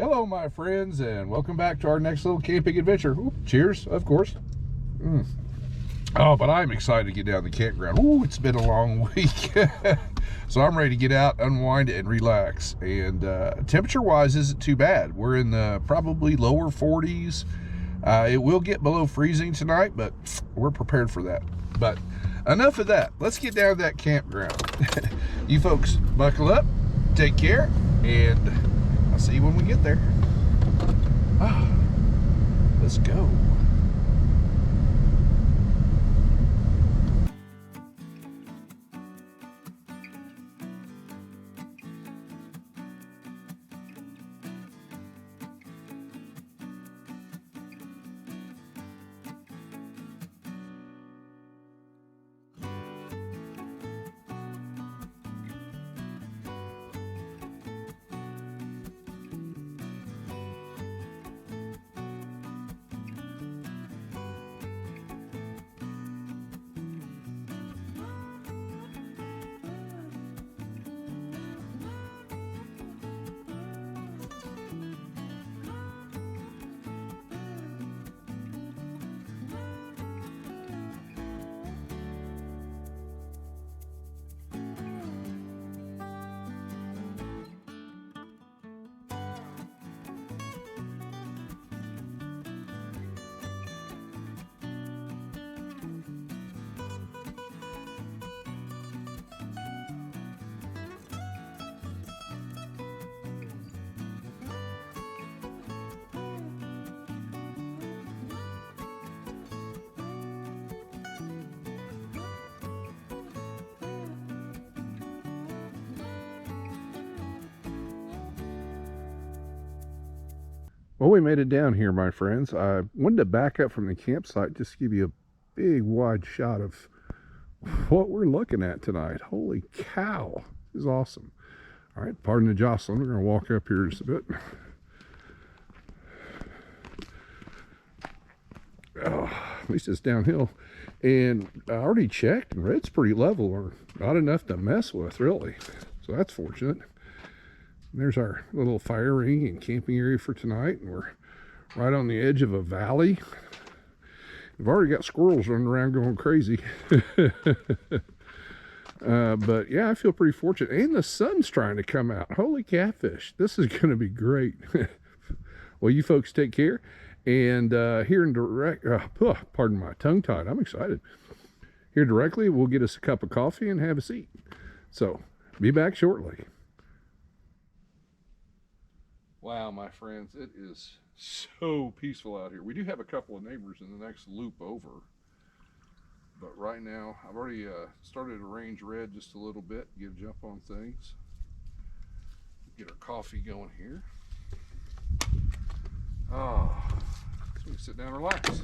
Hello, my friends, and welcome back to our next little camping adventure. Ooh, cheers, of course. Oh, but I'm excited to get down to the campground. Ooh, it's been a long week. So I'm ready to get out, unwind, and relax. And temperature-wise isn't too bad. We're in the probably lower 40s. It will get below freezing tonight, but we're prepared for that. But enough of that. Let's get down to that campground. You folks buckle up, take care, and I'll see you when we get there. Let's go. Well, we made it down here, my friends. I wanted to back up from the campsite just to give you a big wide shot of what we're looking at tonight. Holy cow, this is awesome. All right, pardon the jostling. We're going to walk up here just a bit. Oh, at least it's downhill. And I already checked, and red's pretty level, or not enough to mess with, really. So that's fortunate. There's our little fire ring and camping area for tonight, and we're right on the edge of a valley. We've already got squirrels running around going crazy. But yeah, I feel pretty fortunate. And the sun's trying to come out. Holy catfish. This is going to be great. Well, you folks take care. And here in direct, pardon my tongue tied. I'm excited. Here directly, we'll get us a cup of coffee and have a seat. So be back shortly. Wow, my friends, it is so peaceful out here. We do have a couple of neighbors in the next loop over, but right now I've already started to range red just a little bit, get a jump on things, get our coffee going here. Oh, so we sit down and relax.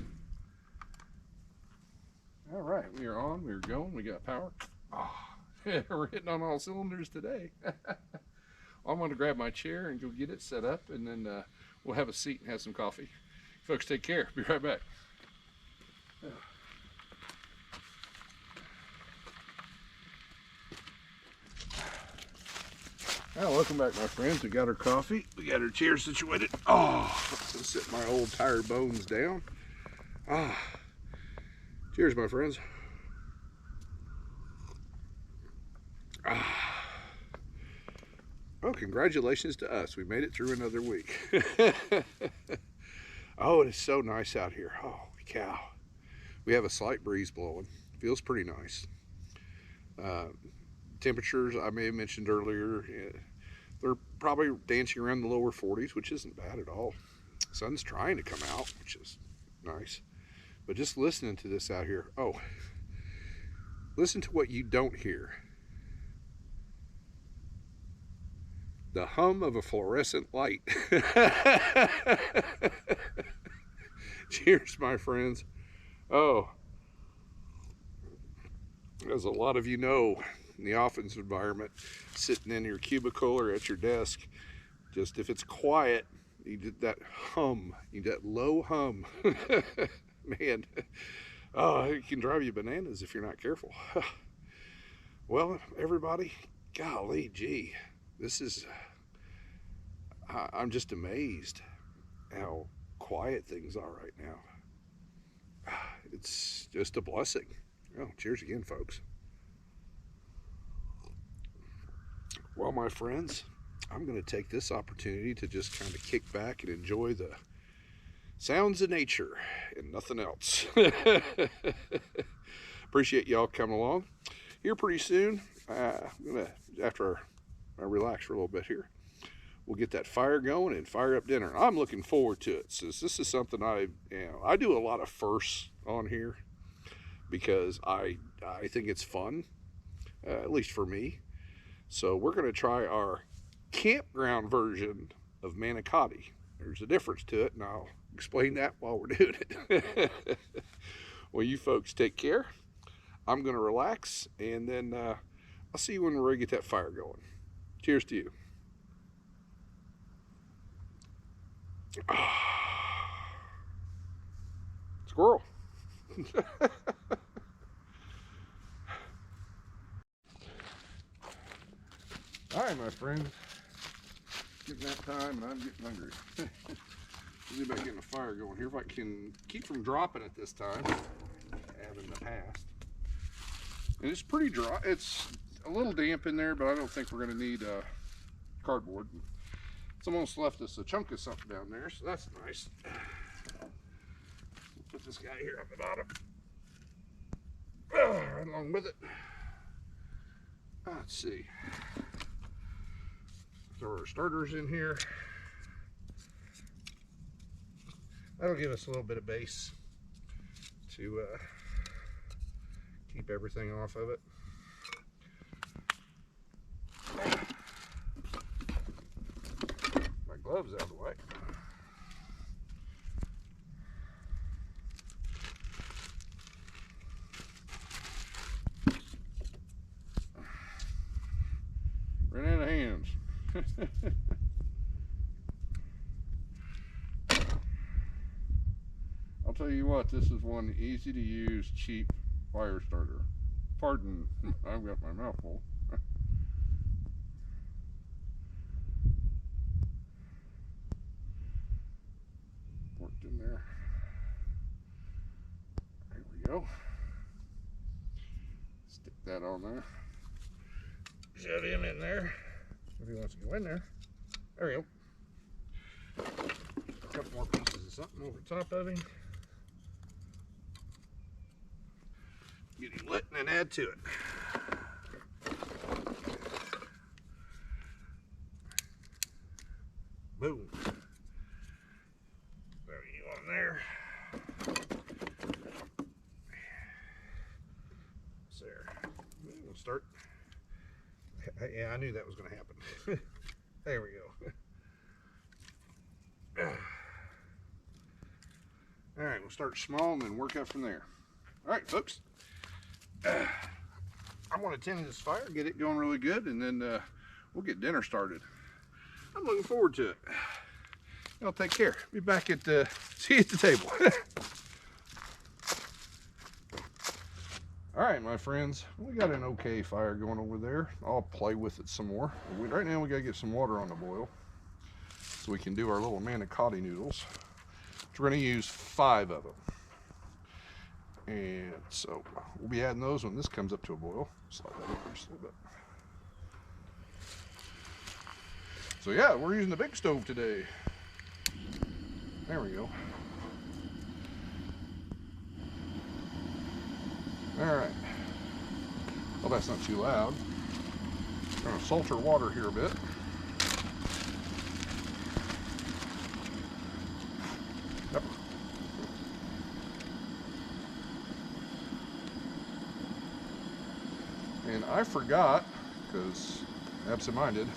All right, we are on, we are going, we got power. Oh, we're hitting on all cylinders today. I'm going to grab my chair and go get it set up, and then we'll have a seat and have some coffee. Folks, take care. Be right back. Well, welcome back, my friends. We got our coffee. We got our chair situated. Oh, let's sit my old tired bones down. Cheers, my friends. Oh, congratulations to us. We made it through another week. Oh, it is so nice out here. Holy cow. We have a slight breeze blowing. Feels pretty nice. Temperatures, I may have mentioned earlier, they're probably dancing around the lower 40s, which isn't bad at all. The sun's trying to come out, which is nice. But just listening to this out here, oh, listen to what you don't hear. The hum of a fluorescent light. Cheers, my friends. Oh, as a lot of you know, in the office environment, sitting in your cubicle or at your desk, just if it's quiet, you get that hum, you get that low hum. Man, oh, it can drive you bananas if you're not careful. Well, everybody, golly gee, this is, I'm just amazed how quiet things are right now. It's just a blessing. Oh, cheers again, folks. Well, my friends, I'm going to take this opportunity to just kind of kick back and enjoy the sounds of nature and nothing else. Appreciate y'all coming along. Here pretty soon, I'm going to, after I relax for a little bit here, we'll get that fire going and fire up dinner. I'm looking forward to it, since this is something I do a lot of firsts on here because I think it's fun, at least for me. So we're going to try our campground version of Manicotti. There's a difference to it, and I'll explain that while we're doing it. Well, you folks take care. I'm going to relax, and then I'll see you when we're ready to get that fire going. Cheers to you. Squirrel. All right, my friends. Getting that time, and I'm getting hungry. See about getting a fire going here. If I can keep from dropping it this time, I have in the past. And it's pretty dry. It's a little damp in there, but I don't think we're going to need cardboard. Someone's left us a chunk of something down there, so that's nice. We'll put this guy here on the bottom. Right along with it. Let's see. Throw our starters in here. That'll give us a little bit of base to keep everything off of it. My gloves out of the way. Ran out of hands. I'll tell you what, this is one easy to use, cheap fire starter. Pardon, I've got my mouth full. Worked in there. There we go. Stick that on there. Shove him in there. If he wants to go in there. There we go. A couple more pieces of something over top of him. Get him lit and then add to it. Boom. Throw you on there. There. We'll start. Yeah, I knew that was going to happen. There we go. All right, we'll start small and then work up from there. All right, folks. I want to tend this fire, get it going really good, and then we'll get dinner started. I'm looking forward to it. Y'all take care. Be back at see you at the table. All right, my friends, we got an okay fire going over there. I'll play with it some more. Right now, we got to get some water on the boil so we can do our little manicotti noodles. We're going to use 5 of them. And so we'll be adding those when this comes up to a boil. Slide that over just a little bit. So yeah, we're using the big stove today. There we go. All right. Well, that's not too loud. We're gonna salt our water here a bit. Yep. And I forgot, because absent-minded,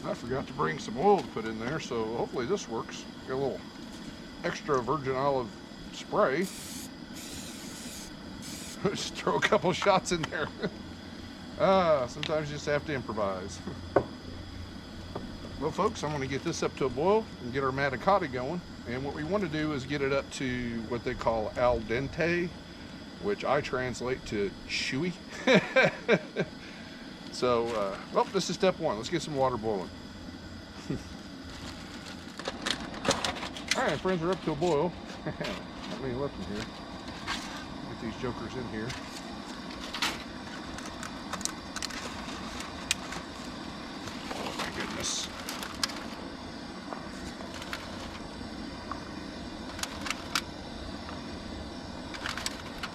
I forgot to bring some oil to put in there, so hopefully this works. Got a little extra virgin olive spray. Just throw a couple shots in there. Sometimes you just have to improvise. Well, folks, I'm going to get this up to a boil and get our manicotti going. And what we want to do is get it up to what they call al dente, which I translate to chewy. So, well, this is step 1. Let's get some water boiling. Alright, friends, are up to a boil. Not many left in here. Get these jokers in here. Oh my goodness.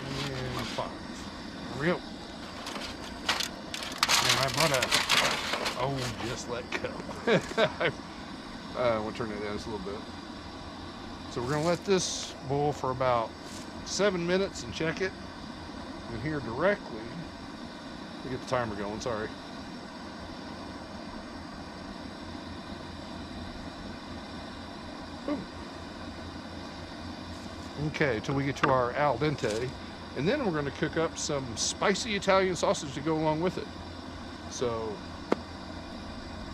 And 5. There we go. And I brought a... Oh, just let go. I want to turn that down just a little bit. So we're going to let this boil for about 7 minutes and check it. And here directly, let me get the timer going, sorry. Boom. Okay, till we get to our al dente. And then we're going to cook up some spicy Italian sausage to go along with it. So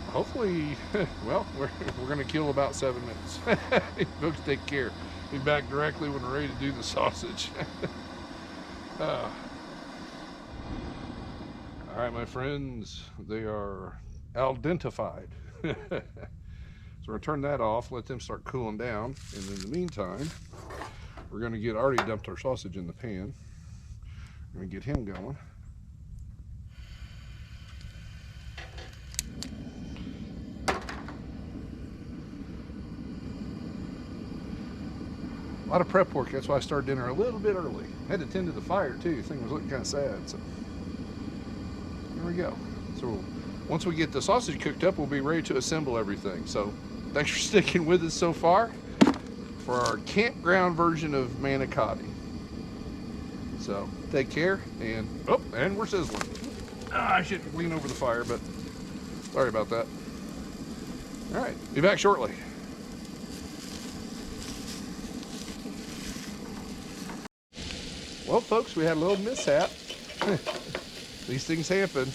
hopefully, well, we're going to kill about 7 minutes. Folks, take care. Be back directly when we're ready to do the sausage. All right, my friends, they are al dentified. So we're going to turn that off, let them start cooling down. And in the meantime, we're going to get, already dumped our sausage in the pan. We're going to get him going. A lot of prep work, that's why I started dinner a little bit early. I had to tend to the fire too, the thing was looking kind of sad, so there we go. So once we get the sausage cooked up, we'll be ready to assemble everything. So thanks for sticking with us so far for our campground version of Manicotti. So take care, and oh, and we're sizzling. I should lean over the fire, but sorry about that. All right, be back shortly. Well, folks, we had a little mishap. These things happen.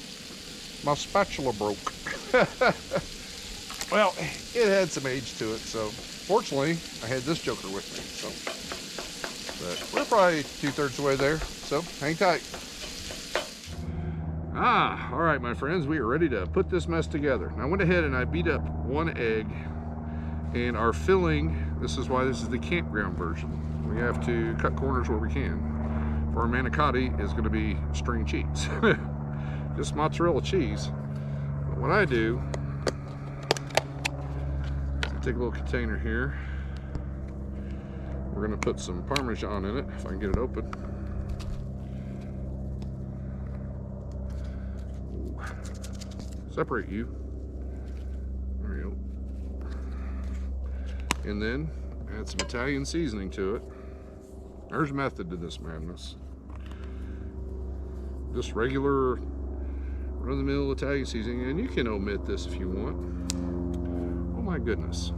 My spatula broke. Well, it had some age to it, so fortunately, I had this joker with me. So, but we're probably 2/3 the way there, so hang tight. All right, my friends, we are ready to put this mess together. Now, I went ahead and I beat up 1 egg, and our filling, this is why this is the campground version. We have to cut corners where we can. For our manicotti is going to be string cheese. Just mozzarella cheese. But what I do, take a little container here. We're going to put some Parmesan in it, if I can get it open. Ooh. Separate you. There we go. And then add some Italian seasoning to it. There's method to this madness. Just regular run-of-the-mill Italian seasoning, and you can omit this if you want. Oh my goodness.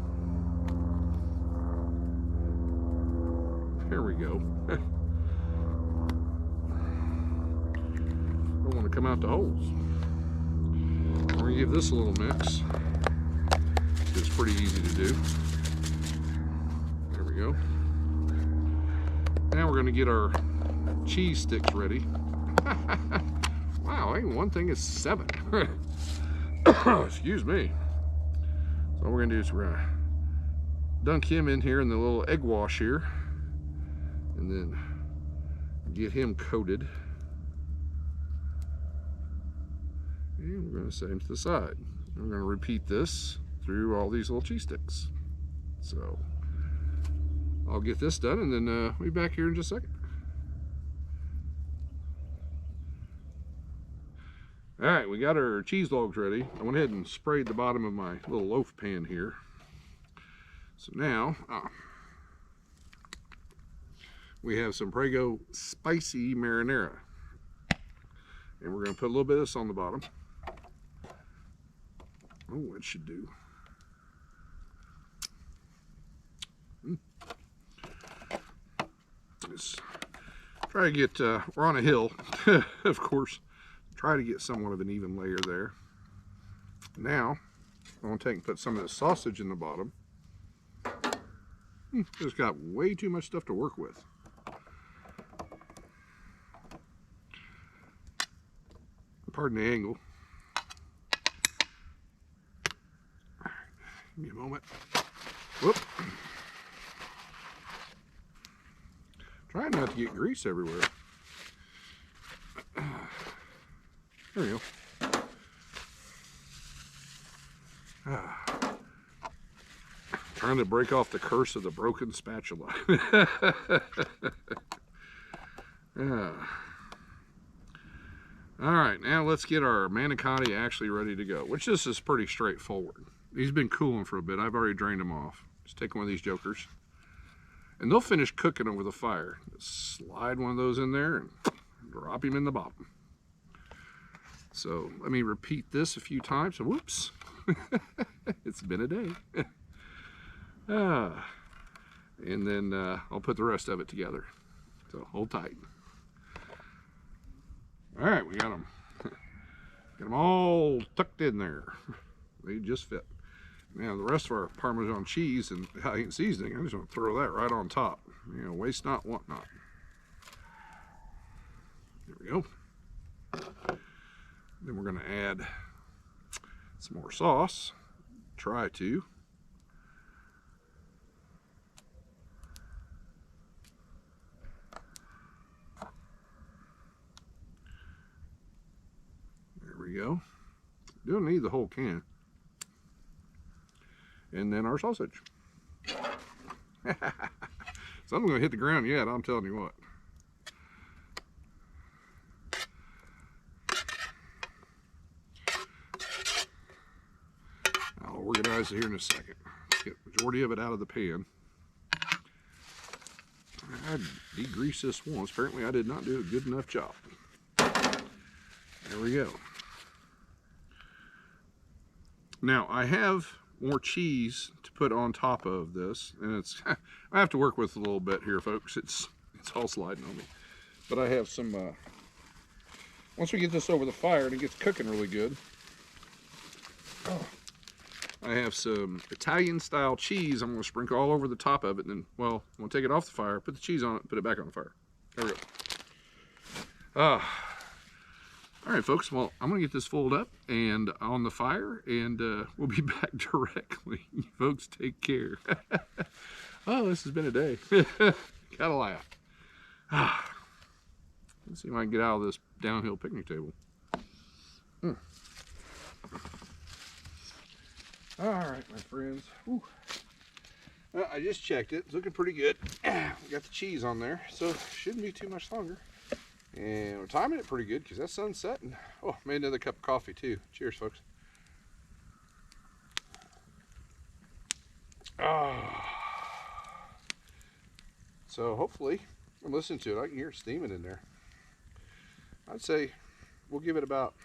There we go. Don't want to come out the holes. We're going to give this a little mix. It's pretty easy to do. There we go. Now we're going to get our cheese sticks ready. Wow, ain't one thing is 7. Excuse me. So all we're going to do is we're going to dunk him in here in the little egg wash here. And then get him coated. And we're going to set him to the side. And we're going to repeat this through all these little cheese sticks. So I'll get this done, and then we'll be back here in just a second. All right, we got our cheese logs ready. I went ahead and sprayed the bottom of my little loaf pan here. So now, we have some Prego spicy marinara. And we're going to put a little bit of this on the bottom. Oh, it should do. Just try to get, we're on a hill, of course. Try to get somewhat of an even layer there. Now, I'm going to take and put some of this sausage in the bottom. Just got way too much stuff to work with. Pardon the angle. Give me a moment. Whoop. Trying not to get grease everywhere. There we go. Trying to break off the curse of the broken spatula. All right, now let's get our manicotti actually ready to go, which this is pretty straightforward. He's been cooling for a bit. I've already drained him off. Just take one of these jokers, and they'll finish cooking over the fire. Just slide one of those in there and drop him in the bottom. So let me repeat this a few times. Whoops. It's been a day. And then I'll put the rest of it together. So hold tight. All right, we got them. Got them all tucked in there. They just fit. Now the rest of our Parmesan cheese and Italian seasoning, I'm just going to throw that right on top. You know, waste not, want not. There we go. Then we're going to add some more sauce. Try to. There we go. Don't need the whole can. And then our sausage. Something's going to hit the ground yet, I'm telling you what. I'll organize it here in a second. Let's get the majority of it out of the pan. I degreased this once. Apparently I did not do a good enough job. There we go. Now I have more cheese to put on top of this, and it's I have to work with a little bit here, folks. It's all sliding on me. But I have some once we get this over the fire and it gets cooking really good, I have some Italian style cheese I'm going to sprinkle all over the top of it, and then, well, I'm going to take it off the fire, put the cheese on it, put it back on the fire. There we go. All right, folks, well, I'm going to get this folded up and on the fire, and we'll be back directly. You folks, take care. Oh, this has been a day. Gotta laugh. Let's see if I can get out of this downhill picnic table. All right, my friends. Well, I just checked it. It's looking pretty good. We got the cheese on there, so shouldn't be too much longer. And we're timing it pretty good because that sun's setting. Oh, made another cup of coffee too. Cheers, folks. So hopefully, I'm listening to it. I can hear it steaming in there. I'd say we'll give it about,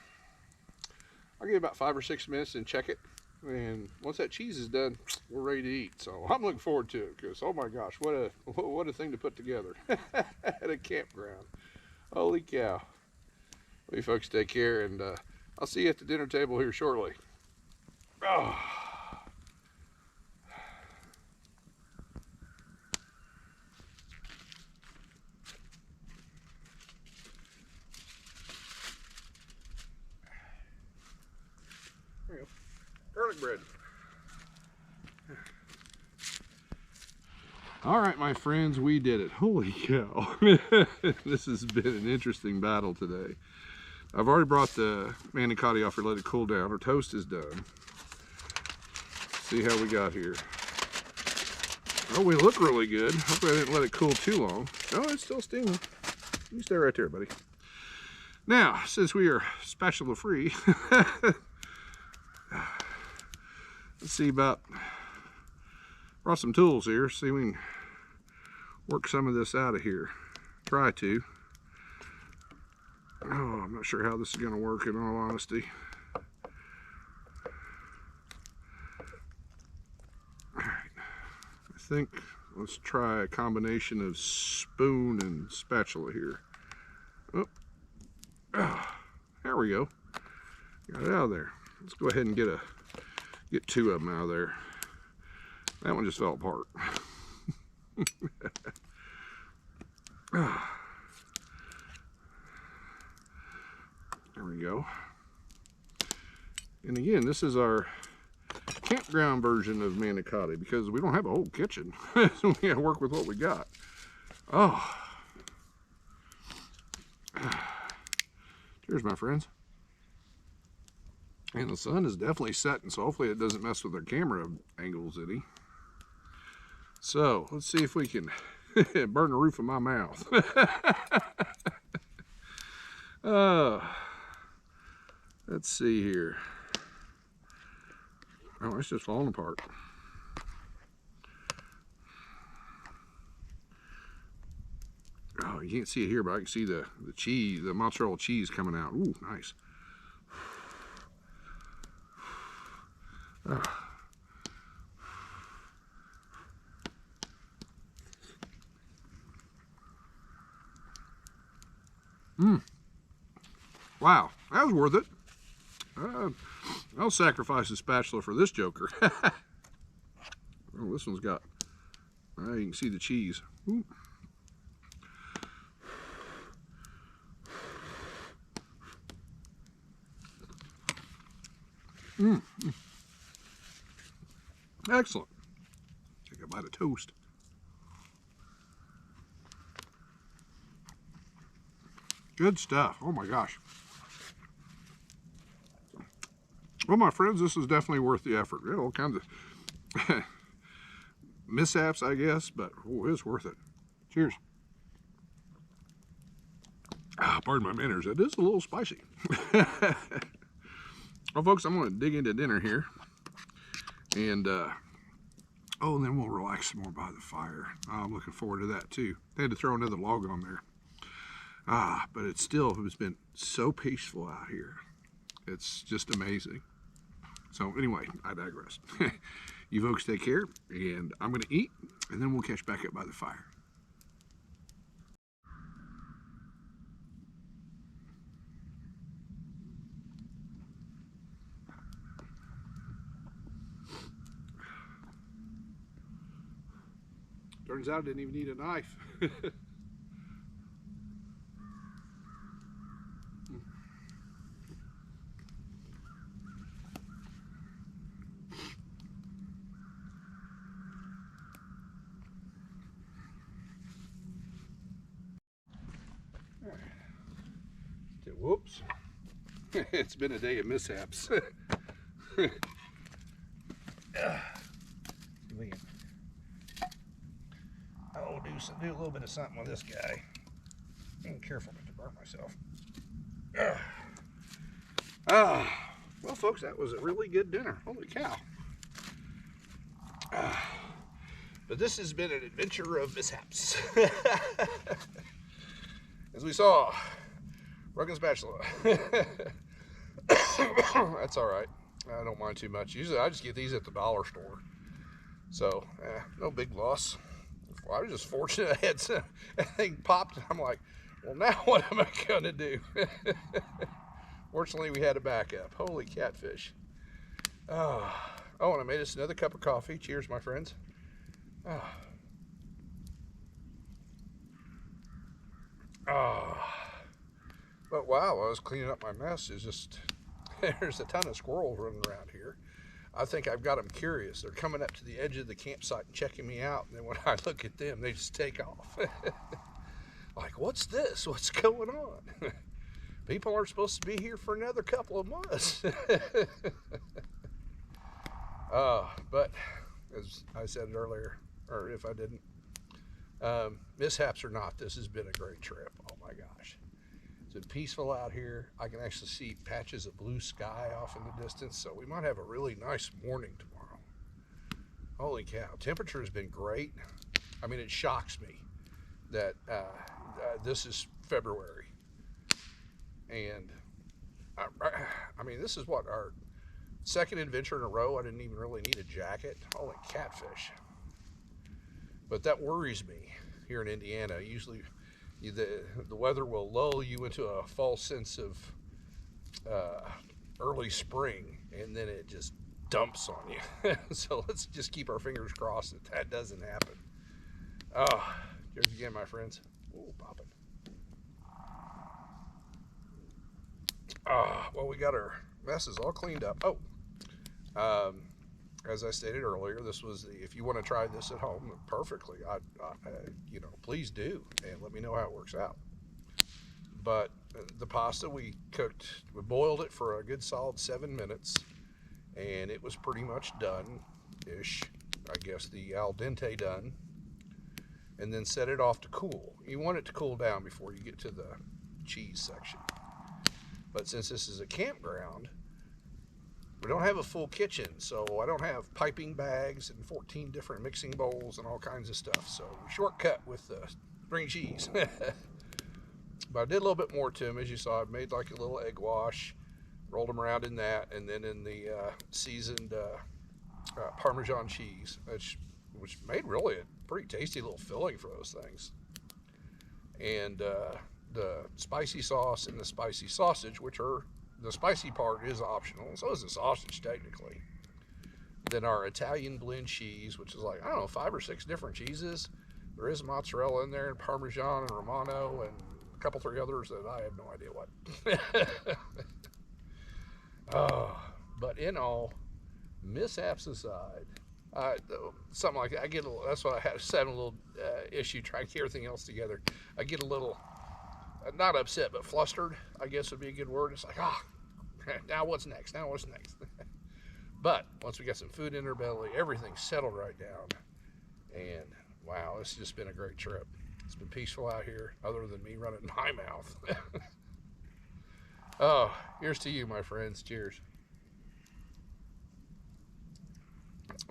I'll give it about 5 or 6 minutes and check it. And once that cheese is done, we're ready to eat. So I'm looking forward to it because, oh my gosh, what a thing to put together at a campground. Holy cow. Well, you folks take care, and I'll see you at the dinner table here shortly. Oh. There you go. Garlic bread. All right, my friends, we did it. Holy cow. This has been an interesting battle today. I've already brought the manicotti off or let it cool down. Our toast is done. See how we got here. Oh, we look really good. Hopefully I didn't let it cool too long. Oh, it's still steaming. You stay right there, buddy. Now, since we are spatula free, let's see about, brought some tools here. See if we can work some of this out of here. Try to. Oh, I'm not sure how this is going to work, in all honesty. All right. I think let's try a combination of spoon and spatula here. Oh, there we go. Got it out of there. Let's go ahead and get 2 of them out of there. That one just fell apart. There we go. And again, this is our campground version of manicotti because we don't have a whole kitchen. So we gotta work with what we got. Oh, Cheers, my friends. And the sun is definitely setting, so hopefully it doesn't mess with our camera angles any. So let's see if we can burn the roof of my mouth. Let's see here. Oh, it's just falling apart. Oh, you can't see it here, but I can see the cheese, the mozzarella cheese coming out. Ooh, nice. Wow, that was worth it. I'll sacrifice a spatula for this joker. Oh, this one's got, you can see the cheese. Ooh. Excellent. Take a bite of toast. Good stuff. Oh my gosh. Well, my friends, this is definitely worth the effort. All kinds of mishaps, I guess, but oh, it's worth it. Cheers. Pardon my manners. It is a little spicy. Well, folks, I'm going to dig into dinner here. And, oh, and then we'll relax some more by the fire. I'm looking forward to that, too. They had to throw another log on there. But it's been so peaceful out here. It's just amazing. So anyway, I digress. You folks take care, and I'm going to eat, and then we'll catch back up by the fire. Turns out I didn't even need a knife. Whoops. It's been a day of mishaps. We can do a little bit of something with this guy. I'm careful not to burn myself. Well, folks, that was a really good dinner. Holy cow. But this has been an adventure of mishaps. As we saw, broken spatula. That's all right. I don't mind too much. Usually I just get these at the dollar store. So, no big loss. Well, I was just fortunate I had that thing popped. And I'm like, well, now what am I going to do? Fortunately, we had a backup. Holy catfish. Oh, and I made us another cup of coffee. Cheers, my friends. But wow, I was cleaning up my mess. It's just, there's a ton of squirrels running around here. I think I've got them curious. They're coming up to the edge of the campsite and checking me out. And then when I look at them, they just take off. Like, what's this? What's going on? People aren't supposed to be here for another couple of months. But as I said earlier, or if I didn't, mishaps or not, this has been a great trip. Oh my gosh. It's been peaceful out here. I can actually see patches of blue sky off in the distance, so we might have a really nice morning tomorrow. Holy cow. Temperature has been great. I mean, it shocks me that this is February. And I mean, this is what, our second adventure in a row. I didn't even really need a jacket. Holy catfish. But that worries me here in Indiana. Usually the weather will lull you into a false sense of early spring, and then it just dumps on you. So let's just keep our fingers crossed that that doesn't happen. Cheers again, my friends. Ooh, popping. Well, we got our messes all cleaned up. As I stated earlier, this was if you want to try this at home perfectly, please do, and let me know how it works out. But the pasta we boiled it for a good solid 7 minutes, and it was pretty much done-ish. I guess the al dente done. And then set it off to cool. You want it to cool down before you get to the cheese section. But since this is a campground, we don't have a full kitchen, so I don't have piping bags and 14 different mixing bowls and all kinds of stuff. So we shortcut with the string cheese. But I did a little bit more to them. As you saw, I made like a little egg wash, rolled them around in that, and then in the seasoned Parmesan cheese, which made really a pretty tasty little filling for those things. And the spicy sauce and the spicy sausage, which are, the spicy part is optional, so is the sausage technically. Then our Italian blend cheese, which is like, I don't know, 5 or 6 different cheeses. There is mozzarella in there, and Parmesan and Romano, and a couple, 3 others that I have no idea what. But in all, mishaps aside, something like that, I get a little, that's why I had a little issue trying to get everything else together. I get a little, not upset, but flustered, I guess would be a good word. It's like, now what's next? Now what's next? But once we got some food in our belly, everything settled right down. And wow, it's just been a great trip. It's been peaceful out here, other than me running my mouth. Oh, here's to you, my friends. Cheers.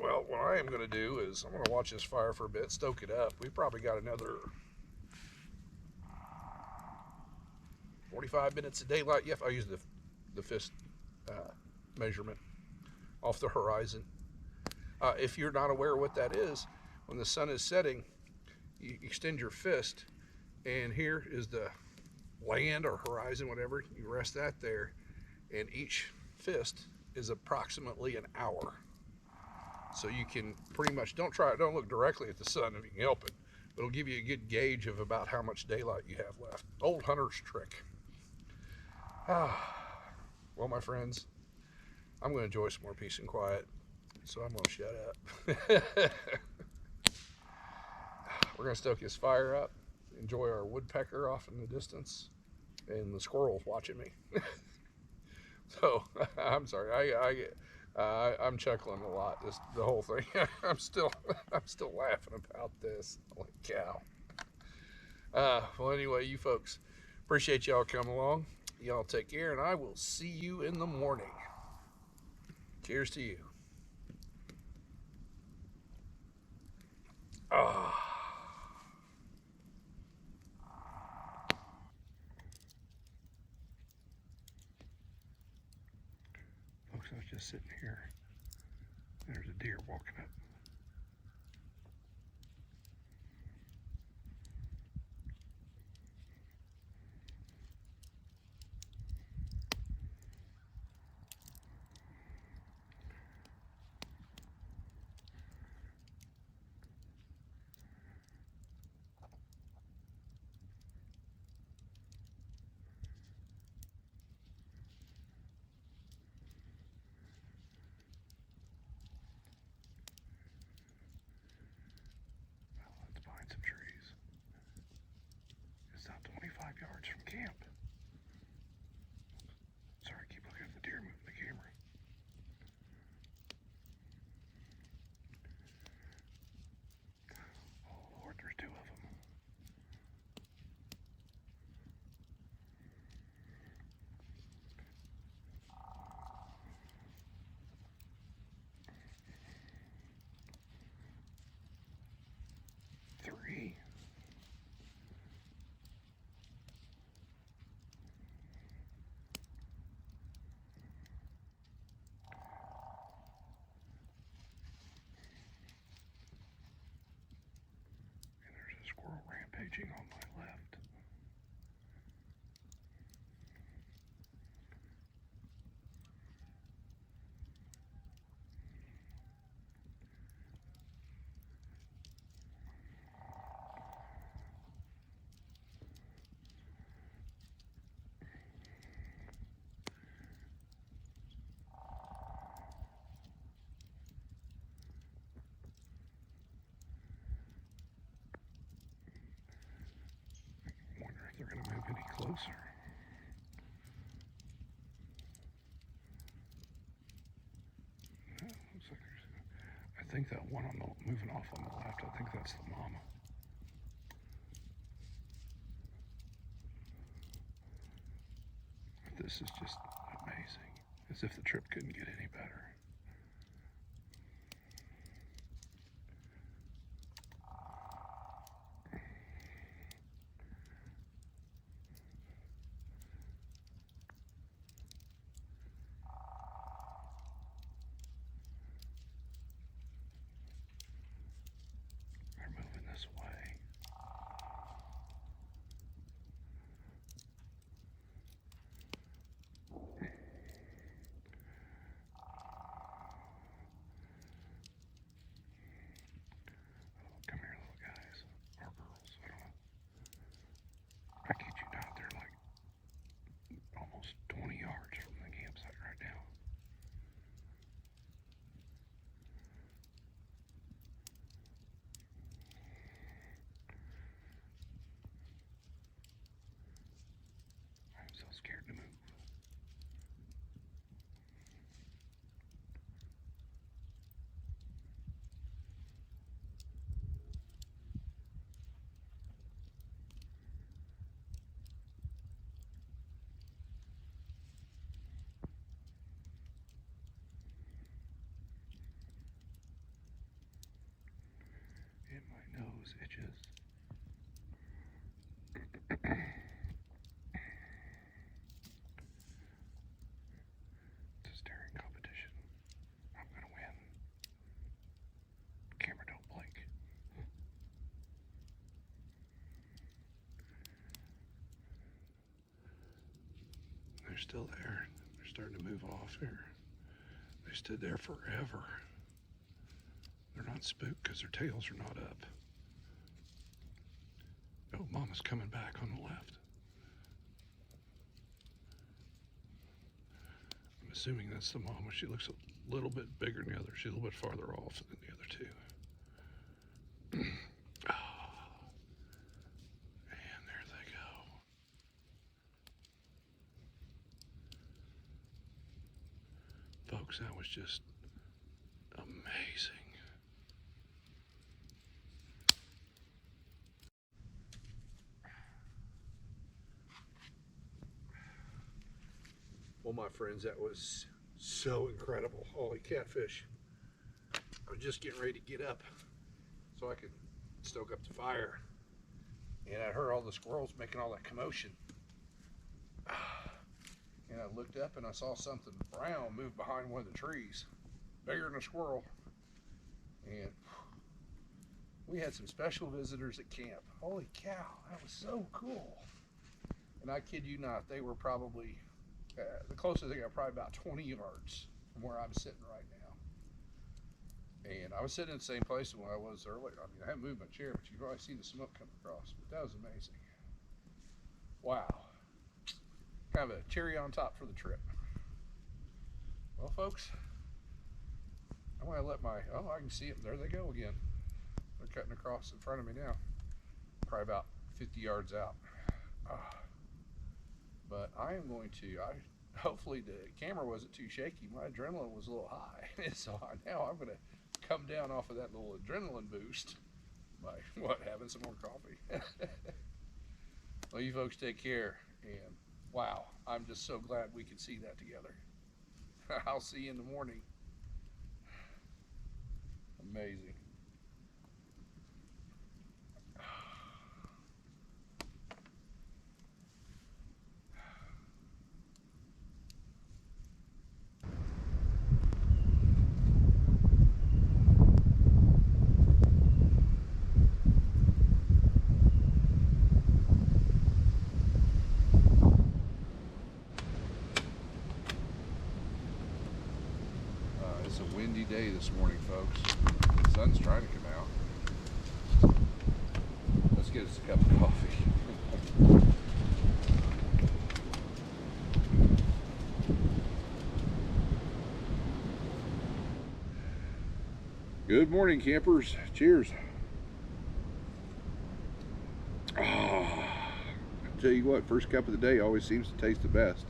Well, what I am going to do is I'm going to watch this fire for a bit, stoke it up. We probably got another 45 minutes of daylight. Yep, I use the fist measurement off the horizon. If you're not aware of what that is, when the sun is setting, you extend your fist, and here is the land or horizon, whatever. You rest that there, and each fist is approximately an hour. So you can pretty much, don't look directly at the sun if you can help it, but it'll give you a good gauge of about how much daylight you have left. Old hunter's trick. Well, my friends, I'm going to enjoy some more peace and quiet, so I'm going to shut up. We're going to stoke this fire up, enjoy our woodpecker off in the distance, and the squirrels watching me. So, I'm sorry, I'm chuckling a lot, the whole thing. I'm still laughing about this. Holy cow. Well, anyway, you folks, appreciate y'all coming along. Y'all take care, and I will see you in the morning. Cheers to you. Folks, I was just sitting here. There's a deer walking up. Some trees. It's not 25 yards from camp. Sorry, keep looking at the deer moving the camera. Oh Lord, there's 2 of them. Squirrel rampaging on my left. closer. Looks like I think that one on the moving off on the left, I think that's the mama. This is just amazing. As if the trip couldn't get any better. They're moving this way. Come here, little guys. Or girls, I don't know. I kid you not, they're like almost 20 yards from the campsite right now. I'm so scared to move. And my nose itches. It's a staring competition. I'm gonna win. Camera, don't blink. They're still there. They're starting to move off here. They stood there forever. They're not spooked because their tails are not up. Oh, Mama's coming back on the left. I'm assuming that's the Mama. She looks a little bit bigger than the other. She's a little bit farther off than the other two. Oh, and there they go. Folks, that was just amazing. Well, my friends, that was so incredible. Holy catfish. I was just getting ready to get up so I could stoke up the fire. And I heard all the squirrels making all that commotion. And I looked up and I saw something brown move behind one of the trees. Bigger than a squirrel. And we had some special visitors at camp. Holy cow, that was so cool. And I kid you not, they were probably, the closest they got probably about 20 yards from where I'm sitting right now. And I was sitting in the same place when I was earlier. I mean, I haven't moved my chair, but you can probably see the smoke coming across. But that was amazing. Wow. Kind of a cherry on top for the trip. Well, folks, I'm going to let my, oh, I can see them. There they go again. They're cutting across in front of me now. Probably about 50 yards out. But I am going to, hopefully the camera wasn't too shaky. My adrenaline was a little high. So now I'm going to come down off of that little adrenaline boost by, having some more coffee. Well, you folks take care. And wow, I'm just so glad we could see that together. I'll see you in the morning. Amazing. It's a windy day this morning, folks. The sun's trying to come out. Let's get us a cup of coffee. Good morning, campers. Cheers. tell you what, first cup of the day always seems to taste the best.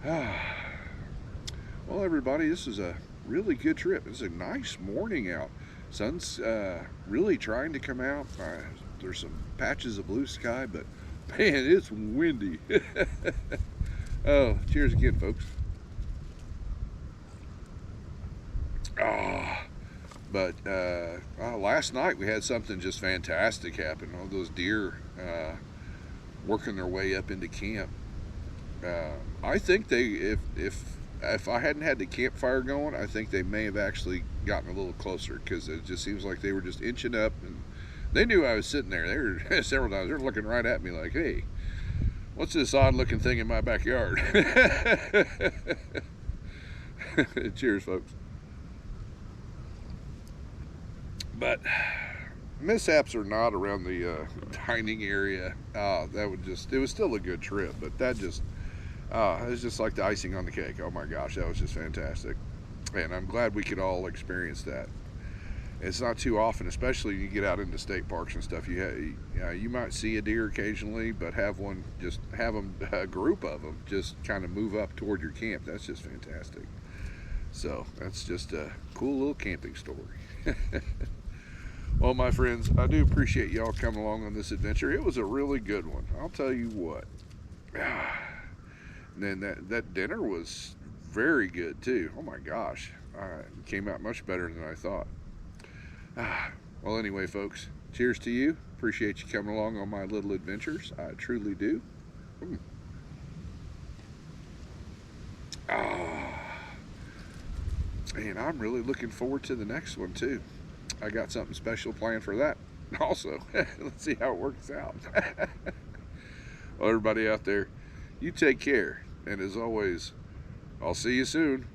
Well, everybody, this is a really good trip. It's a nice morning out. Sun's really trying to come out. There's some patches of blue sky, but man, it's windy. Oh, cheers again, folks. But last night we had something just fantastic happen. All those deer working their way up into camp. I think they, if I hadn't had the campfire going, I think they may have actually gotten a little closer, because it just seems like they were just inching up, and they knew I was sitting there. They were several times. They were looking right at me like, "Hey, what's this odd-looking thing in my backyard?" Cheers, folks. But mishaps are not around the dining area. It was still a good trip, but that just, it was just like the icing on the cake. Oh my gosh, that was just fantastic. And I'm glad we could all experience that. It's not too often, especially when you get out into state parks and stuff. You might see a deer occasionally, but have them, a group of them, just kind of move up toward your camp. That's just fantastic. So that's just a cool little camping story. Well, my friends, I do appreciate y'all coming along on this adventure. It was a really good one, I'll tell you what. And then that dinner was very good too. Oh my gosh, it came out much better than I thought. Well, anyway, folks, cheers to you. Appreciate you coming along on my little adventures. I truly do. And I'm really looking forward to the next one too. I got something special planned for that also. Let's see how it works out. Well, everybody out there, you take care. And as always, I'll see you soon.